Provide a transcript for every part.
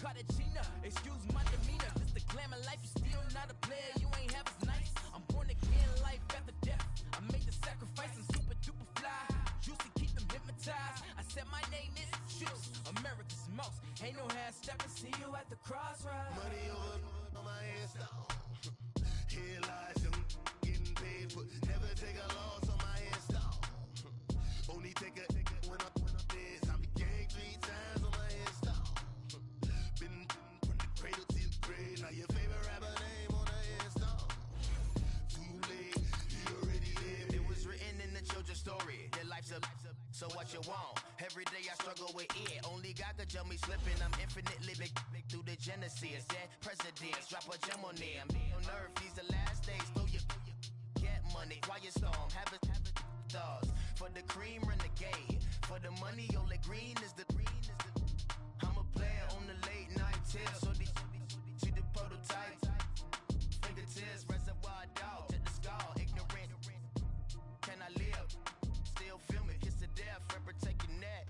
Cartagena, excuse my demeanor. This the glamour life, you still not a player, you ain't half as nice. I'm born again, life after death. I made the sacrifice, I'm super duper fly. Juicy, keep them hypnotized. I said my name is Juice, America's most. Ain't no half stepping, see you at the crossroads. Money over on my install. Here lies young, getting paid for. Never take a loss on my install. Only take a when I'm dead. I be gang 3 times on my install. Been from the cradle to the grave. Now your favorite rapper name on the install. Too late, you already lived. It was written in the children's story. Their life's a so what you want. Every day I struggle with it. Only God could tell me slipping. I'm infinitely big through the genesis. Dead presidents, drop a gem on them. On earth, these the last days. Throw your get money, quiet storm. Have it thoughts. For the cream, renegade. For the money, only green is the. I'm a player on the late night tips. So they see the prototype. Fingertips, reservoir dog. To the skull, ignorant. Can I live? Still feel me. Kiss the death, rep protect your neck.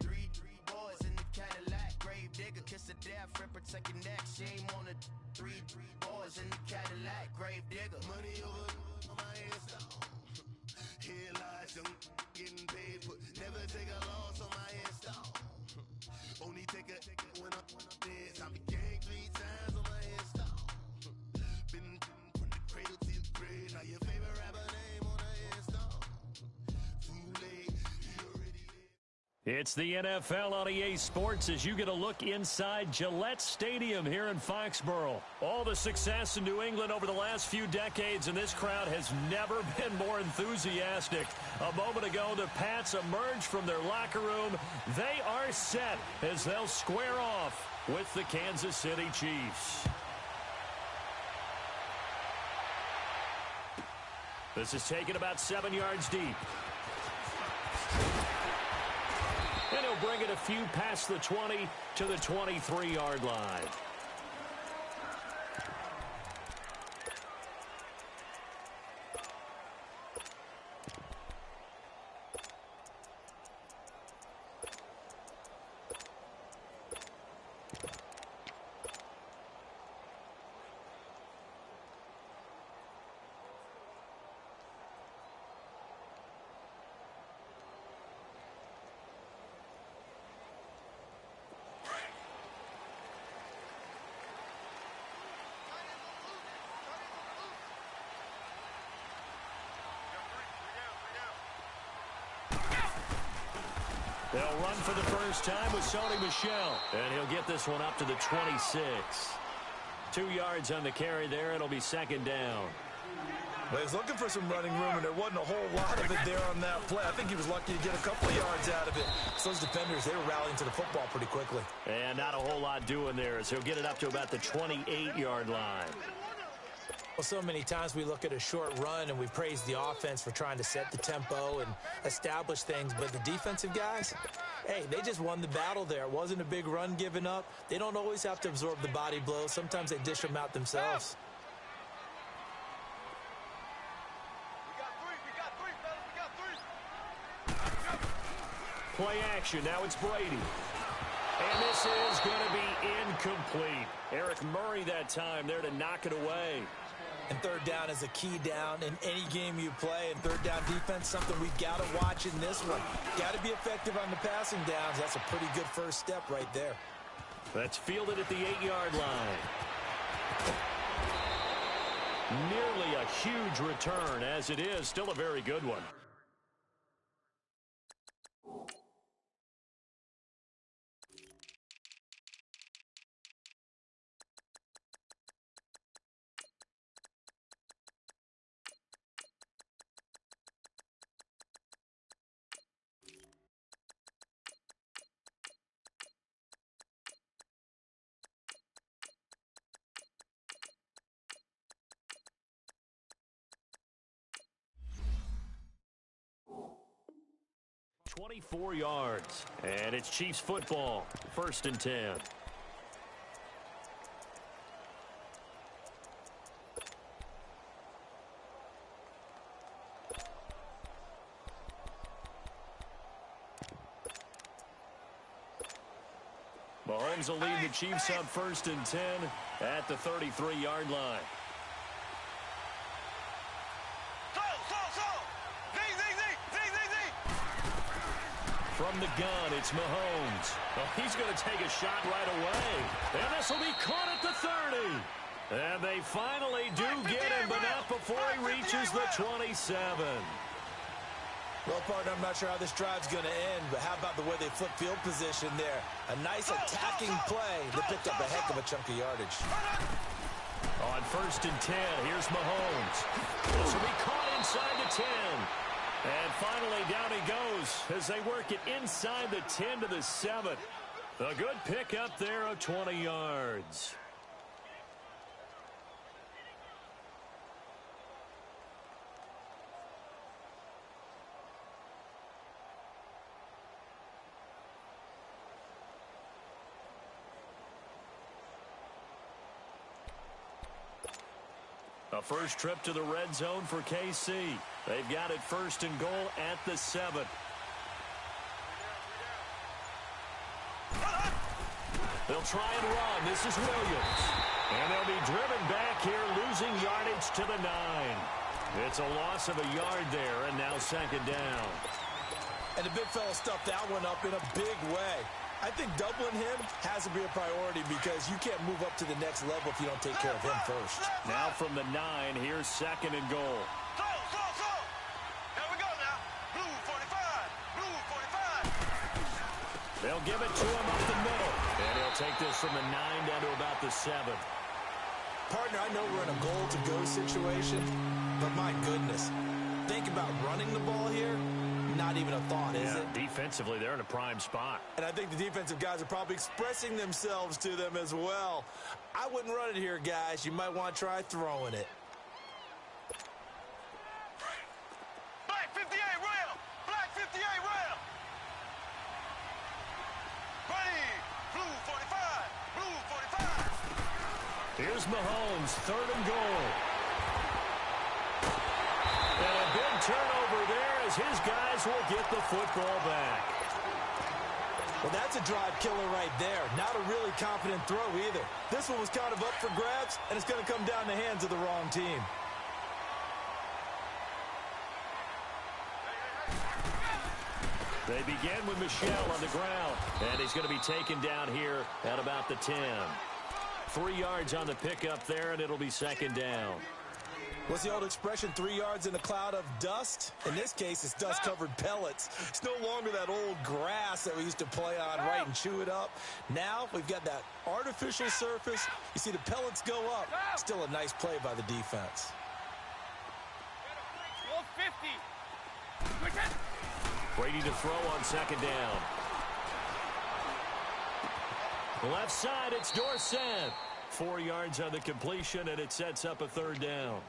Three boys in the Cadillac. Grave digger, kiss the death, rep protect your neck. Shame on the three boys in the Cadillac. Grave digger. Money over on my install. Here lies young, getting paid for. Never take a loss on my install. Only take a when I'm dead. I be gang 3 times on my install. Been from the cradle to the grave. Now your favorite rapper name on the install. Too late, you already lived. It's the NFL on EA Sports as you get a look inside Gillette Stadium here in Foxborough. All the success in New England over the last few decades, and this crowd has never been more enthusiastic. A moment ago, the Pats emerged from their locker room. They are set as they'll square off with the Kansas City Chiefs. This is taken about 7 yards deep. And he'll bring it a few past the 20 to the 23-yard line. They'll run for the first time with Sony Michel. And he'll get this one up to the 26. 2 yards on the carry there. It'll be second down. Well, he was looking for some running room, and there wasn't a whole lot of it there on that play. I think he was lucky to get a couple of yards out of it. So those defenders, they were rallying to the football pretty quickly. And not a whole lot doing there, as he'll get it up to about the 28-yard line. Well, so many times we look at a short run and we praise the offense for trying to set the tempo and establish things, but the defensive guys, hey, they just won the battle there. It wasn't a big run given up. They don't always have to absorb the body blows. Sometimes they dish them out themselves. Play action. Now it's Brady. And this is going to be incomplete. Eric Murray that time there to knock it away. And third down is a key down in any game you play. And third down defense, something we've got to watch in this one. Got to be effective on the passing downs. That's a pretty good first step right there. That's fielded at the 8-yard line. Nearly a huge return, as it is. Still a very good one. .24 yards, and it's Chiefs football, 1st and 10. Mahomes will lead the Chiefs on 1st and 10 at the 33-yard line. From the gun, it's Mahomes. Oh, he's going to take a shot right away. And this will be caught at the 30. And they finally do get him, but not before he reaches the 27. Well, partner, I'm not sure how this drive's going to end, but how about the way they flip field position there? A nice attacking play that picked up a heck of a chunk of yardage. On 1st and 10, here's Mahomes. This will be caught inside the 10. And finally, down he goes as they work it inside the 10 to the 7. A good pickup there of 20 yards. A first trip to the red zone for KC. They've got it 1st and goal at the 7. They'll try and run. This is Williams. And they'll be driven back here, losing yardage to the 9. It's a loss of a yard there, and now 2nd down. And the big fella stuffed that one up in a big way. I think doubling him has to be a priority because you can't move up to the next level if you don't take care of him first. Now from the 9, here's 2nd and goal. Here we go now. Blue 45. Blue 45. They'll give it to him up the middle. And he'll take this from the 9 down to about the 7. Partner, I know we're in a goal-to-go situation, but my goodness. Think about running the ball here. Not even a thought, is it? Defensively, they're in a prime spot. And I think the defensive guys are probably expressing themselves to them as well. I wouldn't run it here, guys. You might want to try throwing it. Black 58 rail. Black 58 rail. Ready. Blue 45. Blue 45. Here's Mahomes, 3rd and goal. And a big turnover there as his guys will get the football back. Well, that's a drive killer right there. Not a really confident throw either. This one was kind of up for grabs, and it's going to come down the hands of the wrong team. They begin with Michel on the ground, and he's going to be taken down here at about the 10. 3 yards on the pickup there, and it'll be 2nd down. What's the old expression, 3 yards in a cloud of dust? In this case, it's dust-covered pellets. It's no longer that old grass that we used to play on, right, and chew it up. Now we've got that artificial surface. You see the pellets go up. Still a nice play by the defense. 50. Brady to throw on 2nd down. Left side, it's Dorsett. 4 yards on the completion, and it sets up a 3rd down.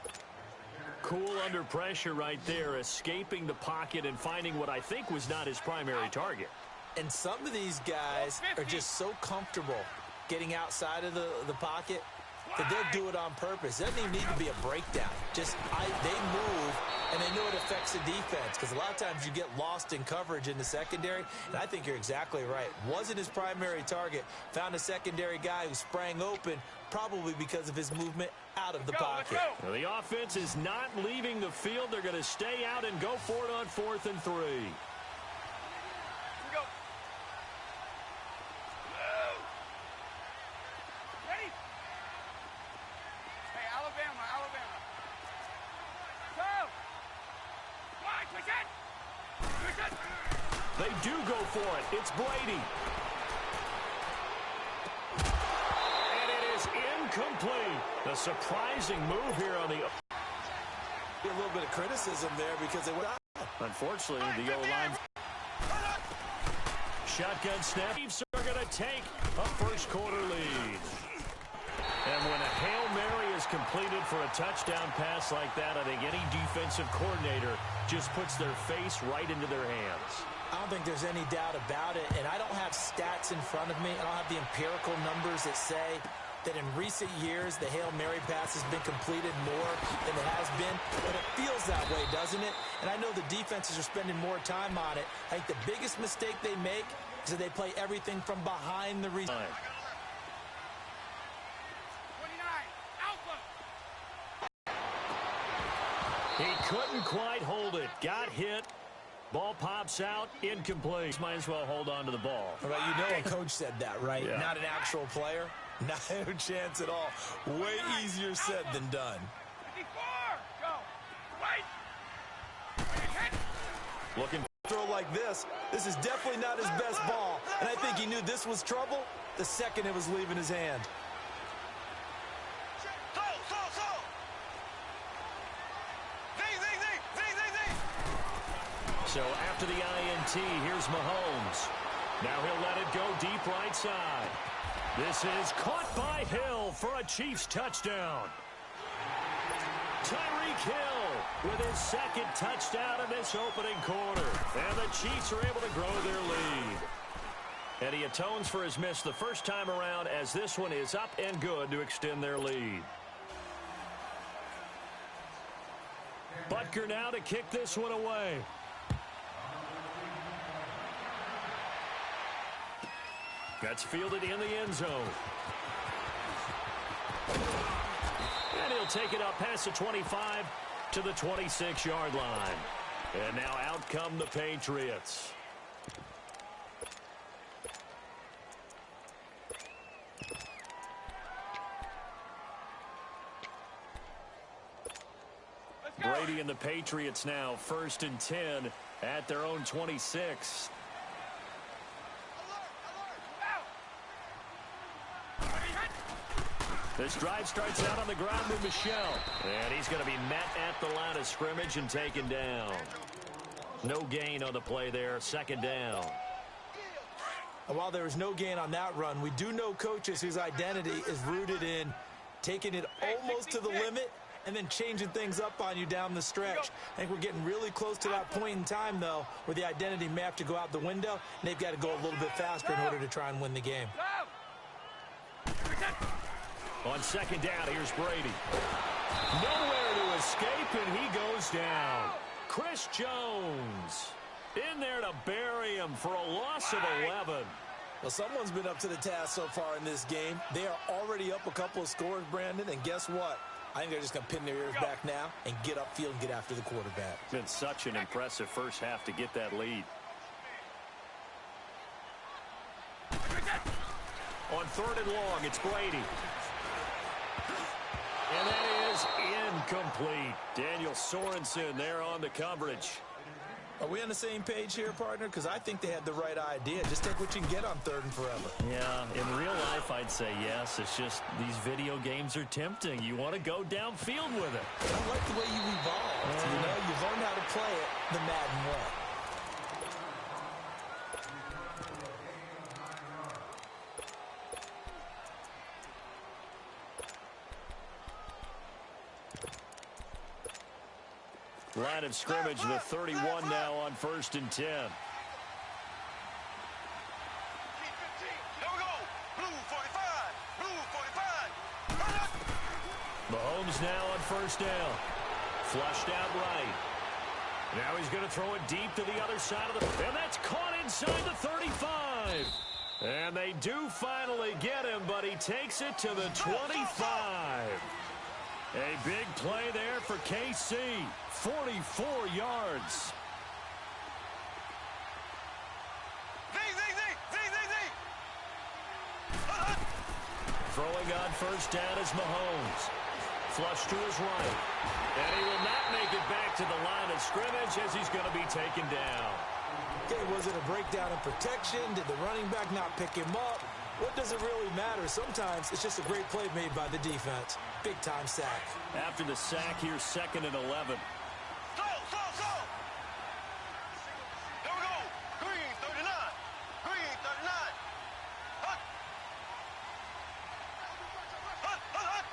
Cool under pressure right there, escaping the pocket and finding what I think was not his primary target. And some of these guys are just so comfortable getting outside of the pocket that they'll do it on purpose. It doesn't even need to be a breakdown. Just they move, and they know it affects the defense because a lot of times you get lost in coverage in the secondary, and I think you're exactly right. Wasn't his primary target. Found a secondary guy who sprang open, probably because of his movement out of the pocket. Well, the offense is not leaving the field. They're going to stay out and go for it on 4th and 3. They do go for it. It's Brady. And it is incomplete. A surprising move here on the... A little bit of criticism there because they went out. Unfortunately, the O-line... Shotgun snap. Chiefs are going to take a first-quarter lead. And when a Hail Mary is completed for a touchdown pass like that, I think any defensive coordinator just puts their face right into their hands. I don't think there's any doubt about it, and I don't have stats in front of me. I don't have the empirical numbers that say that in recent years the Hail Mary pass has been completed more than it has been, but it feels that way, doesn't it? And I know the defenses are spending more time on it. I think the biggest mistake they make So they play everything from behind the receiver. He couldn't quite hold it. Got hit. Ball pops out. Incomplete. Might as well hold on to the ball. Well, you know a coach said that, right? Yeah. Not an actual player. No chance at all. Way easier said than done. Looking. Throw like this is definitely not his best ball. And I think he knew this was trouble the second it was leaving his hand. So after the INT, here's Mahomes. Now he'll let it go deep right side. This is caught by Hill for a Chiefs touchdown. Tyreek Hill with his second touchdown in this opening quarter. And the Chiefs are able to grow their lead. And he atones for his miss the first time around as this one is up and good to extend their lead. Butker now to kick this one away. That's fielded in the end zone. And he'll take it up past the 25 to the 26-yard line. And now out come the Patriots. Brady and the Patriots now 1st and 10 at their own 26. This drive starts out on the ground with Michelle. And he's going to be met at the line of scrimmage and taken down. No gain on the play there. 2nd down. And while there was no gain on that run, we do know coaches whose identity is rooted in taking it almost to the limit and then changing things up on you down the stretch. I think we're getting really close to that point in time, though, where the identity may have to go out the window, and they've got to go a little bit faster in order to try and win the game. On 2nd down, here's Brady. Nowhere to escape, and he goes down. Chris Jones in there to bury him for a loss of 11. Well, someone's been up to the task so far in this game. They are already up a couple of scores, Brandon, and guess what? I think they're just going to pin their ears back now and get upfield and get after the quarterback. It's been such an impressive first half to get that lead. On 3rd and long, it's Brady. And that is incomplete. Daniel Sorensen there on the coverage. Are we on the same page here, partner? Because I think they had the right idea. Just take what you can get on 3rd and forever. Yeah, in real life, I'd say yes. It's just these video games are tempting. You want to go downfield with it. I like the way you evolved. You know, you've learned how to play it the Madden way. Line of scrimmage, the 31 now on 1st and 10. Mahomes now on 1st down. Flushed out right. Now he's going to throw it deep to the other side of the... And that's caught inside the 35. And they do finally get him, but he takes it to the 25. A big play there for KC. 44 yards. Throwing on 1st down is Mahomes. Flush to his right. And he will not make it back to the line of scrimmage as he's going to be taken down. Okay, was it a breakdown in protection? Did the running back not pick him up? What does it really matter? Sometimes it's just a great play made by the defense. Big-time sack. After the sack, here's 2nd and 11. Here we go. Green 39. Green 39. Hut. Hut, hut, hut.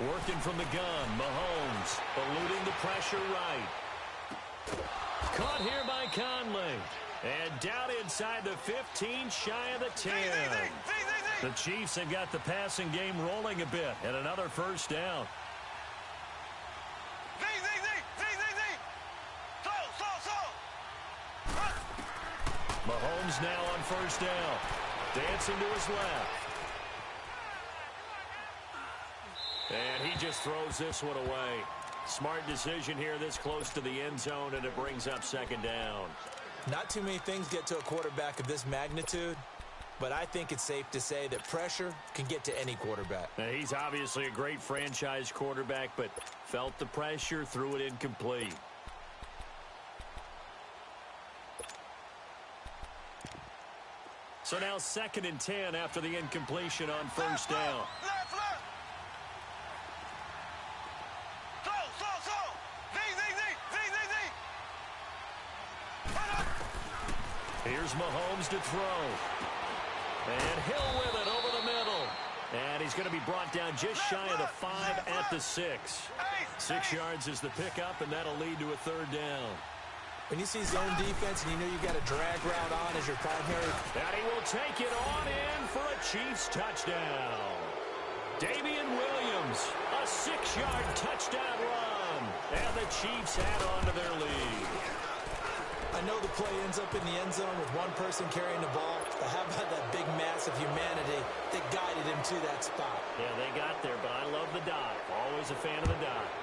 Working from the gun, Mahomes eluding the pressure right. Caught here by Conley. And down inside the 15, shy of the 10. The Chiefs have got the passing game rolling a bit, and another first down. Mahomes now on first down. Dancing to his left. And he just throws this one away. Smart decision here this close to the end zone, and it brings up second down. Not too many things get to a quarterback of this magnitude, but I think it's safe to say that pressure can get to any quarterback. Now, he's obviously a great franchise quarterback, but felt the pressure, threw it incomplete. So now 2nd and 10 after the incompletion on first down. Here's Mahomes to throw. And Hill with it over the middle. And he's going to be brought down just shy of the 5 at the 6. 6 yards is the pickup, and that'll lead to a third down. When you see zone defense and you know you've got a drag route on as your primary. And he will take it on in for a Chiefs touchdown. Damian Williams, a 6-yard touchdown run. And the Chiefs add on to their lead. I know the play ends up in the end zone with one person carrying the ball, but how about that big mass of humanity that guided him to that spot? Yeah, they got there, but I love the dive. Always a fan of the dive.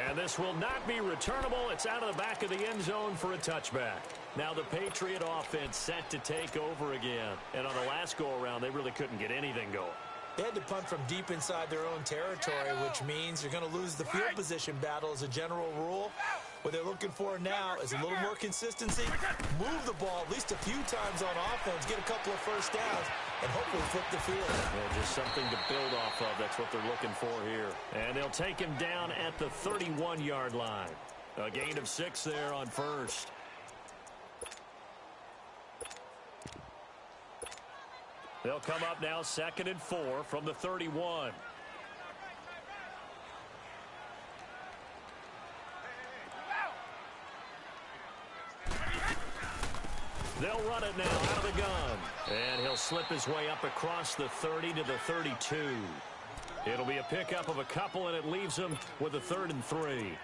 And this will not be returnable. It's out of the back of the end zone for a touchback. Now the Patriot offense set to take over again. And on the last go-around, they really couldn't get anything going. They had to punt from deep inside their own territory, which means you're going to lose the field position battle as a general rule. What they're looking for now is a little more consistency, move the ball at least a few times on offense, get a couple of first downs, and hopefully flip the field. Yeah, just something to build off of. That's what they're looking for here. And they'll take him down at the 31-yard line. A gain of 6 there on first. They'll come up now 2nd and 4 from the 31. They'll run it now out of the gun. And he'll slip his way up across the 30 to the 32. It'll be a pickup of a couple, and it leaves him with a 3rd and 3.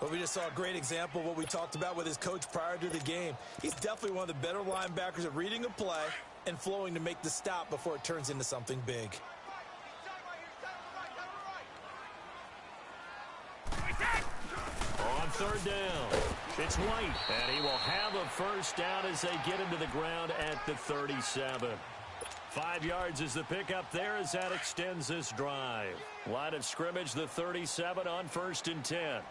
Well, we just saw a great example of what we talked about with his coach prior to the game. He's definitely one of the better linebackers at reading a play and flowing to make the stop before it turns into something big. On 3rd down, it's White, and he will have a first down as they get into the ground at the 37. 5 yards is the pickup there as that extends this drive. Line of scrimmage, the 37 on 1st and 10.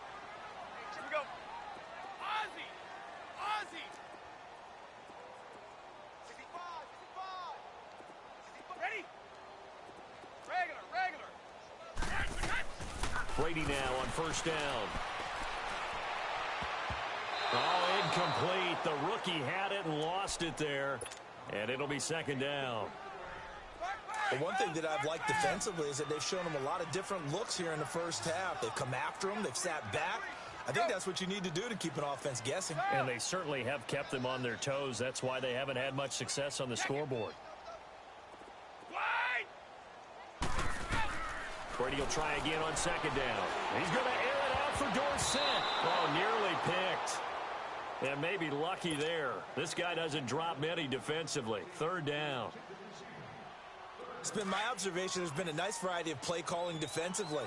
Brady now on first down. Oh, incomplete. The rookie had it and lost it there. And it'll be 2nd down. The one thing that I've liked defensively is that they've shown him a lot of different looks here in the first half. They've come after him. They've sat back. I think that's what you need to do to keep an offense guessing. And they certainly have kept them on their toes. That's why they haven't had much success on the scoreboard. Brady will try again on 2nd down. He's going to air it out for Dorsett. Oh, nearly picked. And maybe lucky there. This guy doesn't drop many defensively. 3rd down. It's been my observation there's been a nice variety of play calling defensively.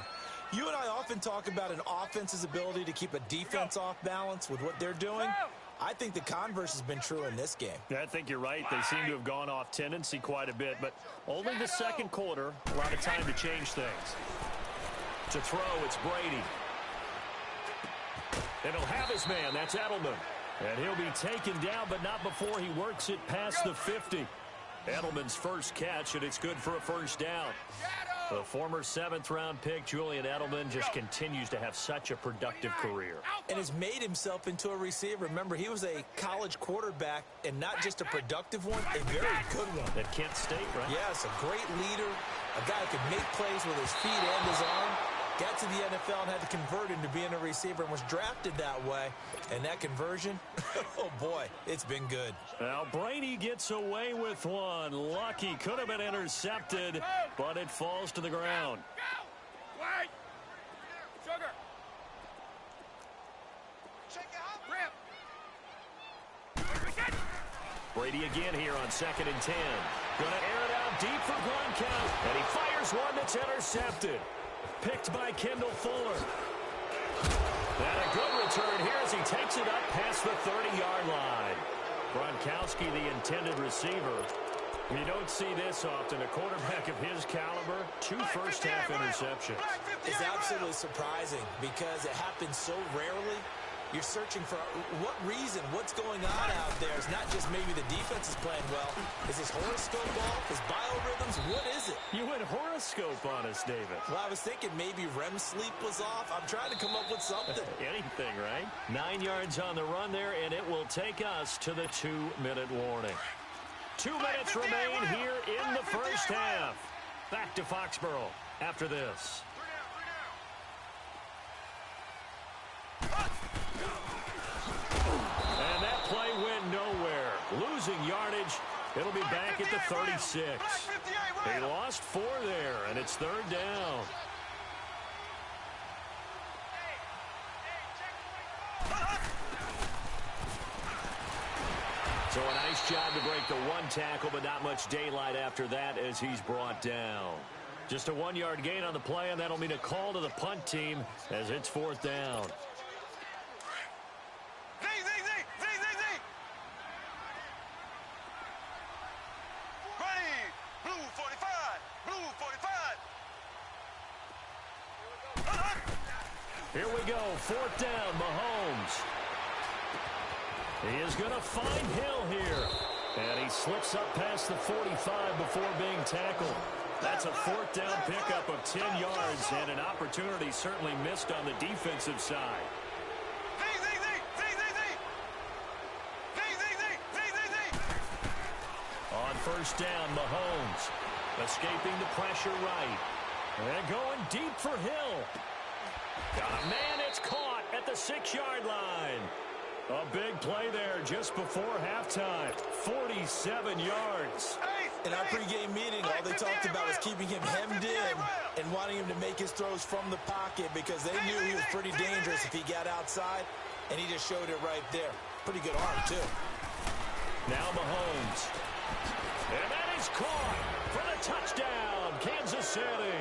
You and I often talk about an offense's ability to keep a defense off balance with what they're doing. I think the converse has been true in this game. Yeah, I think you're right. They seem to have gone off tendency quite a bit, but only the 2nd quarter, a lot of time to change things. To throw, it's Brady. And he'll have his man. That's Edelman. And he'll be taken down, but not before he works it past the 50. Edelman's first catch, and it's good for a first down. The former 7th-round pick, Julian Edelman, just continues to have such a productive career. And has made himself into a receiver. Remember, he was a college quarterback, and not just a productive one, a very good one. At Kent State, right? Yes, a great leader, a guy who can make plays with his feet and his arm. got to the NFL and had to convert into being a receiver and was drafted that way. And that conversion, oh boy, it's been good. Now Brady gets away with one. Lucky, could have been intercepted, but it falls to the ground. Go! Wait! Sugar! Check it out! Rip! Brady again here on 2nd and 10. Going to air it out deep for Gronkowski. And he fires one that's intercepted. Picked by Kendall Fuller. And a good return here as he takes it up past the 30-yard line. Gronkowski, the intended receiver. You don't see this often. A quarterback of his caliber, 2 first-half interceptions. It's absolutely surprising because it happens so rarely. You're searching for what reason, what's going on out there. It's not just maybe the defense is playing well. Is his horoscope off? His biorhythms? What is it? You went horoscope on us, David. Well, I was thinking maybe REM sleep was off. I'm trying to come up with something. Anything, right? 9 yards on the run there, and it will take us to the 2-minute warning. 2 minutes remain here in the first half. Back to Foxborough after this. And that play went nowhere. Losing yardage. It'll be back at the 36. They lost 4 there, and it's 3rd down. So a nice job to break the 1 tackle, but not much daylight after that as he's brought down. Just a 1-yard gain on the play, and that'll mean a call to the punt team as it's 4th down. Here we go, 4th down, Mahomes. He is going to find Hill here. And he slips up past the 45 before being tackled. That's a 4th down pickup of 10 yards and an opportunity certainly missed on the defensive side. On 1st down, Mahomes escaping the pressure right. And going deep for Hill. Got a man, it's caught at the 6-yard line. A big play there just before halftime. 47 yards. In our pregame meeting, all they talked about was keeping him hemmed in and wanting him to make his throws from the pocket because they knew he was pretty dangerous if he got outside, and he just showed it right there. Pretty good arm, too. Now Mahomes. And that is caught for the touchdown, Kansas City.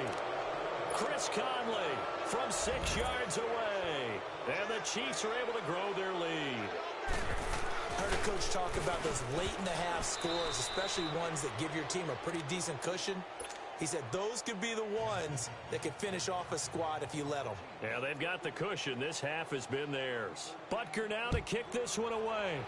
Chris Conley from 6 yards away. And the Chiefs are able to grow their lead. I heard a coach talk about those late-in-the-half scores, especially ones that give your team a pretty decent cushion. He said those could be the ones that could finish off a squad if you let them. Yeah, they've got the cushion. This half has been theirs. Butker now to kick this one away.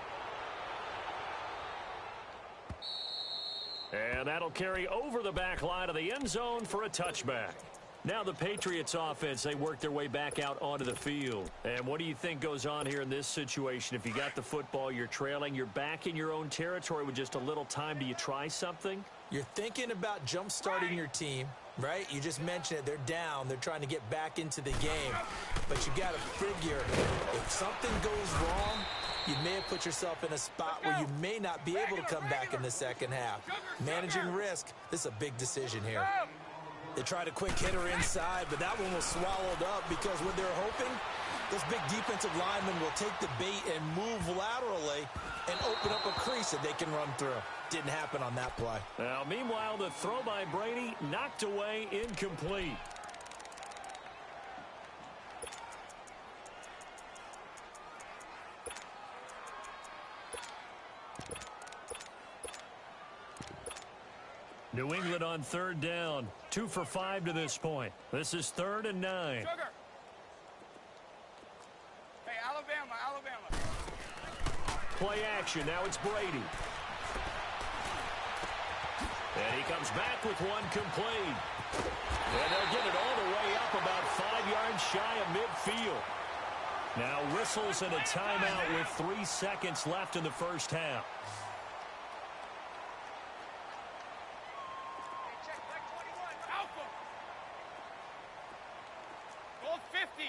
And that'll carry over the back line of the end zone for a touchback. Now the Patriots offense, they work their way back out onto the field. And what do you think goes on here in this situation? If you got the football, you're trailing, you're back in your own territory with just a little time. Do you try something? You're thinking about jump-starting your team, right? You just mentioned it. They're down. They're trying to get back into the game. But you got to figure if something goes wrong, you may have put yourself in a spot where you may not be able to come back in the second half. Managing risk, this is a big decision here. They tried a quick hitter inside, but that one was swallowed up because what they're hoping, those big defensive linemen will take the bait and move laterally and open up a crease that they can run through. Didn't happen on that play. Now, meanwhile, the throw by Brady knocked away, incomplete. New England on 3rd down. 2 for 5 to this point. This is 3rd and 9. Sugar. Hey, Alabama. Play action. Now it's Brady. And he comes back with one complete. And they'll get it all the way up about 5 yards shy of midfield. Now whistles and a timeout with 3 seconds left in the first half. 50.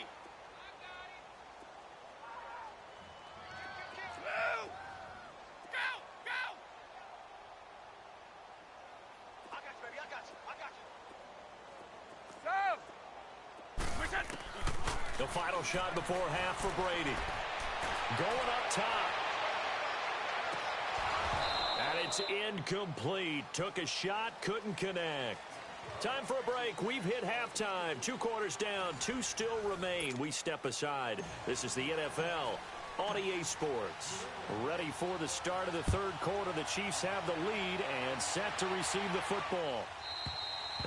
The final shot before half for Brady. Going up top. And it's incomplete. Took a shot, couldn't connect. Time for a break. We've hit halftime. 2 quarters down, 2 still remain. We step aside. This is the NFL on EA Sports. Ready for the start of the third quarter. The Chiefs have the lead and set to receive the football.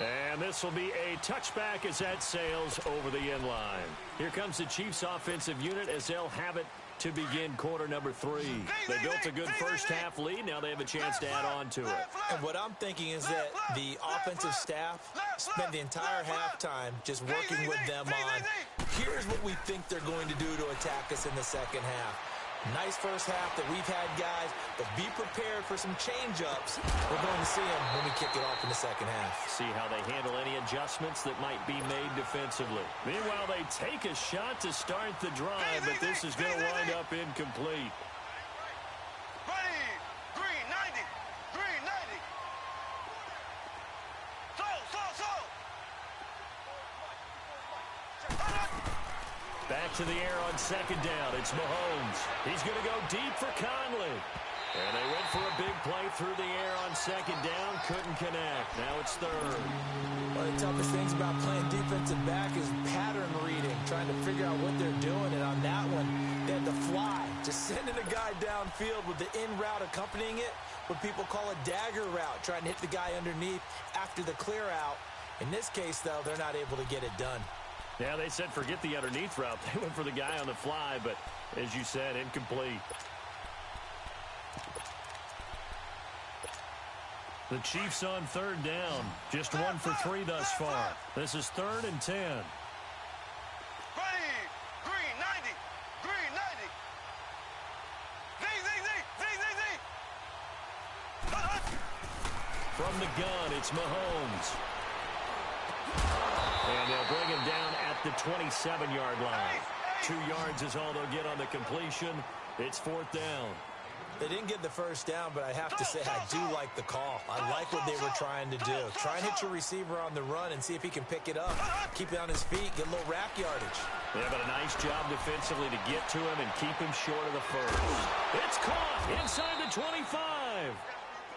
And this will be a touchback as that sails over the end line. Here comes the Chiefs offensive unit as they'll have it to begin quarter number 3. They built a good first half lead. Now they have a chance to add on to it. And what I'm thinking is that the offensive staff spent the entire halftime just working with them on, here's what we think they're going to do to attack us in the second half. Nice first half that we've had, guys, but be prepared for some change-ups. We're going to see them when we kick it off in the second half. See how they handle any adjustments that might be made defensively. Meanwhile, they take a shot to start the drive, but this is going to wind up incomplete. Ready, green 90, green 90. Slow. Back to the air on second down. It's Mahomes. He's going to go deep for Conley. And they went for a big play through the air on second down. Couldn't connect. Now it's third. One of the toughest things about playing defensive back is pattern reading, trying to figure out what they're doing. And on that one, they had to fly, just sending a guy downfield with the in route accompanying it, what people call a dagger route, trying to hit the guy underneath after the clear out. In this case, though, they're not able to get it done. Yeah, they said forget the underneath route. They went for the guy on the fly, but as you said, incomplete. The Chiefs on third down. Just 1 for 3 thus far. This is 3rd and 10. Ready, green 90, green 90. Z. From the gun, it's Mahomes. And they'll bring him down at the 27-yard line. 2 yards is all they'll get on the completion. It's 4th down. They didn't get the first down, but I have to say I do like the call. I like what they were trying to do. Try and hit your receiver on the run and see if he can pick it up. Keep it on his feet, get a little rack yardage. Yeah, but a nice job defensively to get to him and keep him short of the first. It's caught inside the 25.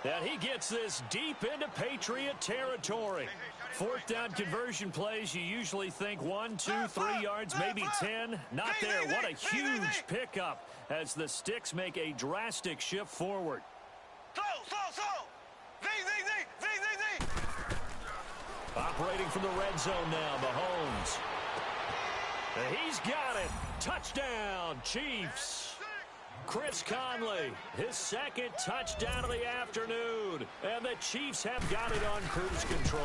And he gets this deep into Patriot territory. 4th down conversion plays, you usually think 1, 2, 3 yards, maybe 10. Not there. What a huge pickup as the Sticks make a drastic shift forward. Slow. Z. Operating from the red zone now, Mahomes. And he's got it. Touchdown, Chiefs. Chris Conley, his 2nd touchdown of the afternoon. And the Chiefs have got it on cruise control.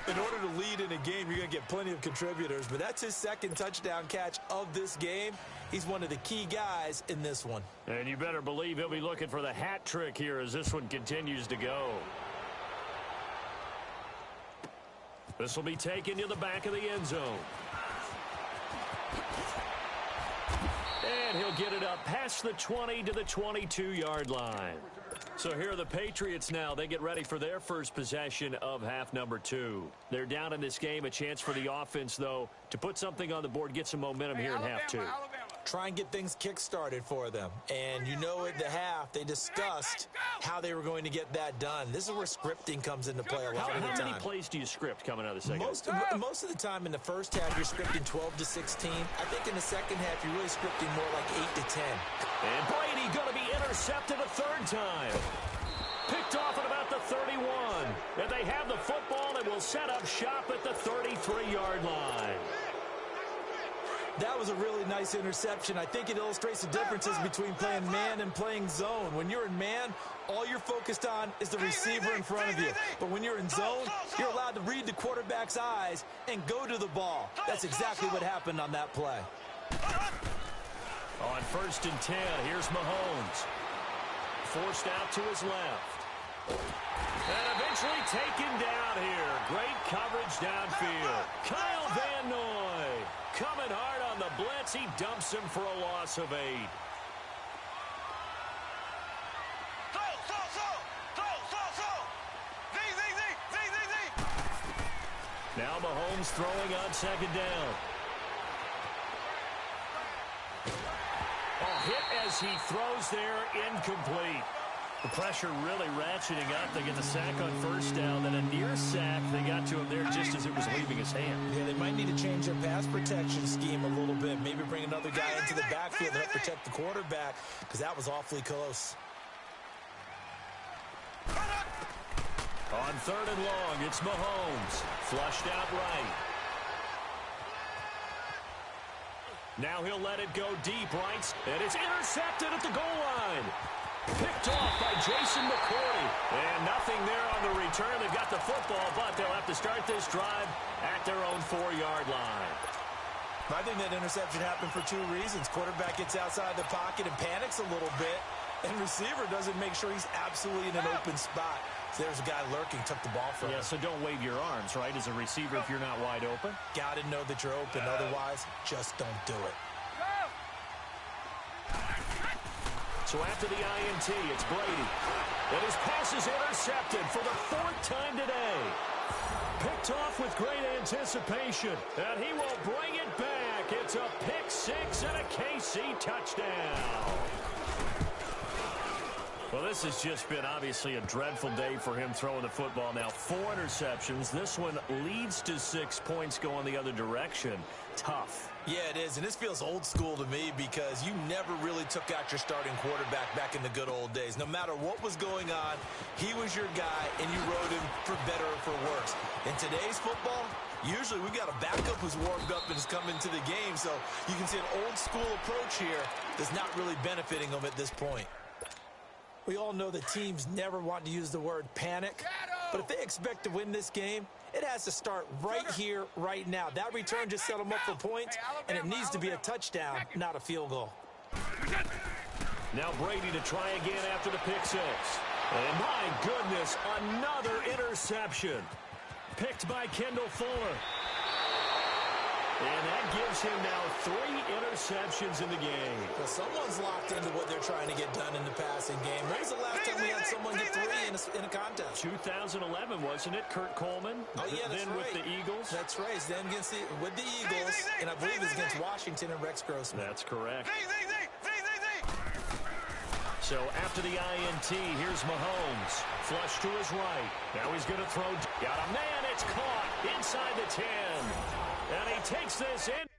In order to lead in a game, you're going to get plenty of contributors, but that's his 2nd touchdown catch of this game. He's one of the key guys in this one. And you better believe he'll be looking for the hat trick here as this one continues to go. This will be taken to the back of the end zone. And he'll get it up past the 20 to the 22-yard line. So here are the Patriots now. They get ready for their first possession of half number 2. They're down in this game. A chance for the offense, though, to put something on the board, get some momentum here in half 2. Try and get things kick-started for them. And you know at the half, they discussed how they were going to get that done. This is where scripting comes into play a lot of the time. How many plays do you script coming out of the second? Most of the time in the first half, you're scripting 12 to 16. I think in the second half, you're really scripting more like 8 to 10. And Brady going to be intercepted a 3rd time. Picked off at about the 31. And they have the football and will set up shop at the 33-yard line. That was a really nice interception. I think it illustrates the differences between playing man and playing zone. When you're in man, all you're focused on is the receiver in front of you. But when you're in zone, you're allowed to read the quarterback's eyes and go to the ball. That's exactly what happened on that play. On 1st and 10, here's Mahomes. Forced out to his left. And eventually taken down here. Great coverage downfield. Kyle Van Noy. Coming hard on the blitz. He dumps him for a loss of 8. Now Mahomes throwing on second down. Hit as he throws there, incomplete. The pressure really ratcheting up. They get the sack on first down, then a near sack. They got to him there just as it was leaving his hand. Yeah, they might need to change their pass protection scheme a little bit. Maybe bring another guy into the backfield to help protect the quarterback, because that was awfully close. On third and long, it's Mahomes. Flushed out right. Now he'll let it go deep, right? And it's intercepted at the goal line. Picked off by Jason McCourty. And nothing there on the return. They've got the football, but they'll have to start this drive at their own 4-yard line. I think that interception happened for 2 reasons. Quarterback gets outside the pocket and panics a little bit. And receiver doesn't make sure he's absolutely in an open spot. So there's a guy lurking, took the ball from him. So don't wave your arms, right, as a receiver if you're not wide open. Got to know that you're open. Otherwise, just don't do it. So after the INT, it's Brady. And his pass is intercepted for the 4th time today. Picked off with great anticipation. And he will bring it back. It's a pick 6 and a KC touchdown. Well, this has just been obviously a dreadful day for him throwing the football. Now 4 interceptions. This one leads to 6 points going the other direction. Tough. Yeah, it is, and this feels old school to me because you never really took out your starting quarterback back in the good old days. No matter what was going on, he was your guy, and you rode him for better or for worse. In today's football, usually we've got a backup who's warmed up and has come into the game, so you can see an old school approach here that's not really benefiting them at this point. We all know that teams never want to use the word panic, but if they expect to win this game, it has to start right here, right now. That return just set them up for points, and it needs to be a touchdown, not a field goal. Now Brady to try again after the pick 6. And my goodness, another interception. Picked by Kendall Fuller. And that gives him now 3 interceptions in the game. Well, someone's locked into what they're trying to get done in the passing game. When was the last time we had someone get 3 in a contest? 2011, wasn't it? Kurt Coleman. Oh, yeah, that's then right. With the Eagles. That's right. Then with the Eagles, and I believe it was against Washington and Rex Grossman. That's correct. So after the INT, here's Mahomes. Flush to his right. Now he's going to throw. Got a man. It's caught inside the 10. And he takes this in.